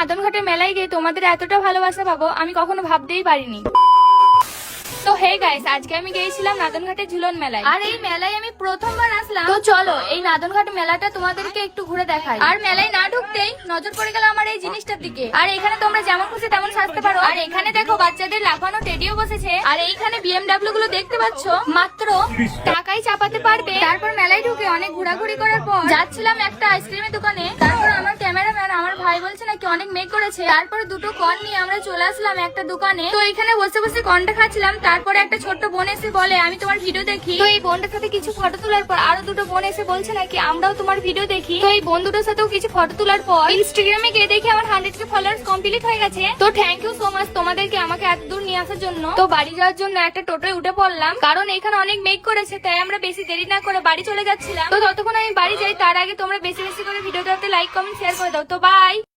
নাদনঘাটের মেলায় গিয়ে তোমাদের এতটা ভালোবাসা পাবো আমি কখনো ভাবতেই পারিনি। তো হে গাইস, আজকে আমি গিয়েছিলাম নাদনঘাটের ঝুলন মেলায়, আর এই মেলায় আমি প্রথমবার আসলাম। তো চলো এই নাদনঘাট মেলাটা তোমাদেরকে একটু ঘুরে দেখাই। আর মেলায় না ঢুকতেই নজর পড়ে গেল আমার এই জিনিসটার দিকে। আর এখানে তোমরা যেমন খুশি তেমন সাজতে পারো। আর এখানে দেখো বাচ্চাদের লাফানো টেডিও বসেছে। আর এইখানে বিএমডব্লিউ গুলো দেখতে পাচ্ছ, মাত্র টাকাই চাপাতে পারবে। তারপর মেলায় ঢুকে অনেক ঘোরাঘুরি করার পর যাচ্ছিলাম একটা আইসক্রিমের দোকানে। তারপর আমার ক্যামেরাম্যান আমার ভাই বলছে নাকি অনেক মেঘ করেছে। তারপরে দুটো কর্ন নিয়ে আমরা চলে আসলাম একটা দোকানে। তো এখানে বসে বসে কর্নটা খাচ্ছিলাম। তারপরে একটা ছোট্ট বোন এসে বলে আমি তোমার ভিডিও দেখি। তো এই বোনটার সাথে কিছু ফটো তোলার পর আরো দুটো বোন এসে বলছে নাকি আমরাও তোমার ভিডিও দেখি। তো এই বোন দুটোর সাথেও কিছু ফটো তোলার পর ইনস্টাগ্রামে গিয়ে দেখি আমার 100K ফলোয়ার্স কমপ্লিট হয়ে গেছে। তো থ্যাংক ইউ সো মাচ তোমাদেরকে আমাকে এত দূর নিয়ে আসার জন্য। তো বাড়ি যাওয়ার জন্য একটা টোটোয় উঠে পড়লাম, কারণ এখানে অনেক মেঘ করেছে, তাই আমরা বেশি দেরি না করে বাড়ি চলে যাচ্ছিলাম। তো ততক্ষণ আমি বাড়ি যাই, তার আগে তোমরা বেশি বেশি করে ভিডিওটাতে লাইক কমেন্ট শেয়ার করে দাও। তো বাই।